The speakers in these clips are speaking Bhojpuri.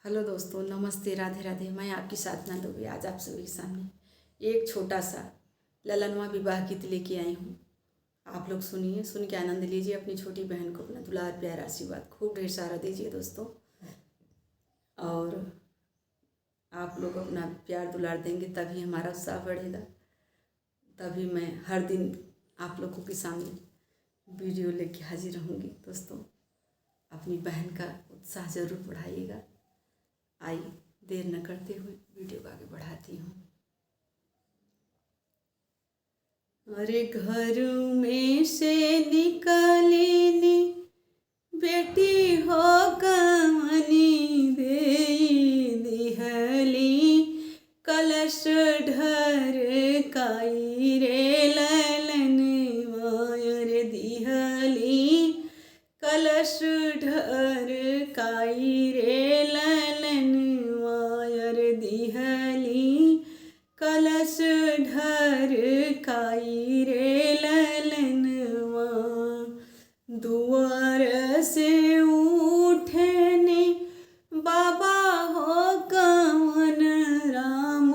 हेलो दोस्तों, नमस्ते, राधे राधे। मैं आपकी साधना दुबे आज आप सभी के सामने एक छोटा सा ललनवा विवाह गीत लेके आई हूँ। आप लोग सुनिए, सुन के आनंद लीजिए। अपनी छोटी बहन को अपना दुलार प्यार आशीर्वाद खूब ढेर सारा दीजिए दोस्तों। और आप लोग अपना प्यार दुलार देंगे तभी हमारा उत्साह बढ़ेगा, तभी मैं हर दिन आप लोगों के सामने वीडियो लेके हाजिर रहूँगी। दोस्तों, अपनी बहन का उत्साह ज़रूर बढ़ाइएगा। आइए, देर न करते हुए वीडियो को आगे बढ़ाती हूँ। अरे घर में से निकली बेटी हो कमनी दे दिहली, कलश ढर काई रे ललन वायर दिहली, कलश ढर काई रे ललन वायर दिहली, कलश ढर काई रे ललनवा। दुआर से उठने बाबा हो कवन राम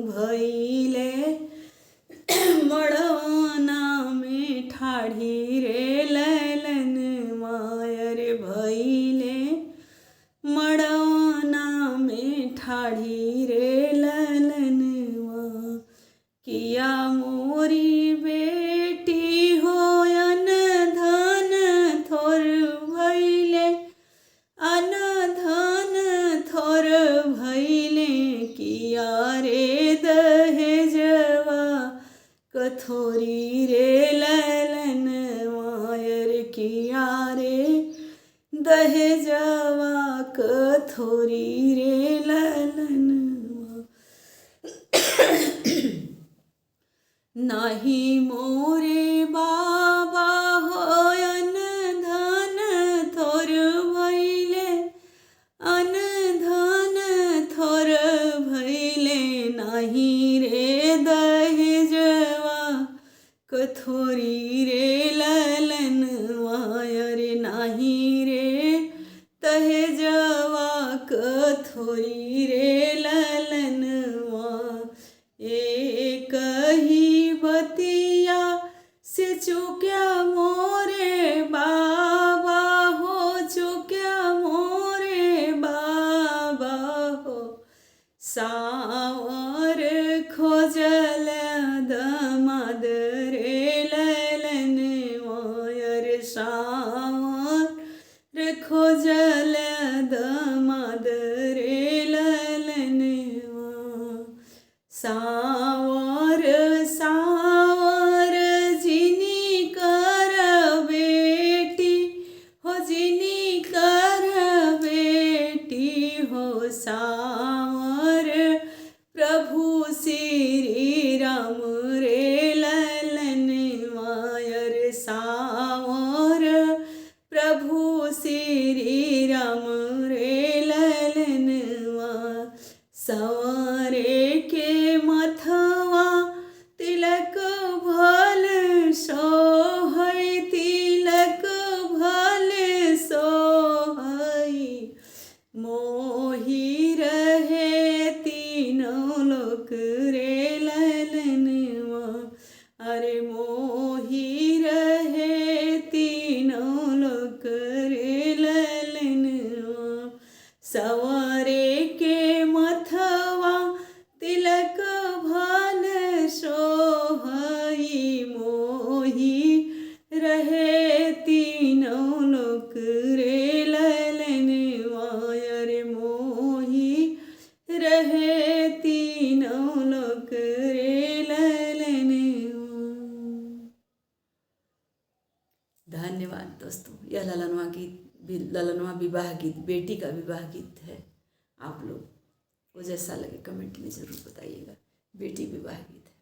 भइले, मड़वना में ठाढ़ी रे ललन वायर भइले, मड़वना में ठाढ़ी रे ललनवा। किया मोरी बेटी होयन धन थोर भइले, अन धन थोर भइले, किया रे दहेजवा कथोरी रे ललन वायर, किया रे दहेजवा कथोरी रे ललनवा। नाही मोरे बाबा होयन धन थोर भइले, अन धन थोर भइले, नाही रे दहेजवा कथोरी रे ललन वायर, नाही रे दहेजवा कथोरी रे ललनवा। एक ही बतिया से चुक्या मोरे बाबा हो, चुक्या मोरे बाबा हो, सावर खोजल दमाद रे ललन वायर, सावर खोजल दमाद रे ललनवा। सावर सावर जिनी कर बेटी हो, जिनी कर बेटी हो, सावर प्रभु श्री राम रे ललन वायर, सावर प्रभु श्री राम रे ललनवा। सवारे के मथवा तिलक भल सोहई, तिलक भल सोहई, मोही रहे तीनों लोक रे ललनवा। अरे मोही रहे तीनों लोक रे ललनवा। सवारे के मथवा तिलक भल सोहई, मोही रहे तीनों लोक रे ललनवा। अरे मोही रहे तीनों लोक रे ललनवा। धन्यवाद दोस्तों। यह ललनवा गीत, ललनवा विवाह गीत, बेटी का विवाह गीत है। आप लोग को जैसा लगे कमेंट में ज़रूर बताइएगा। बेटी विवाह गीत है।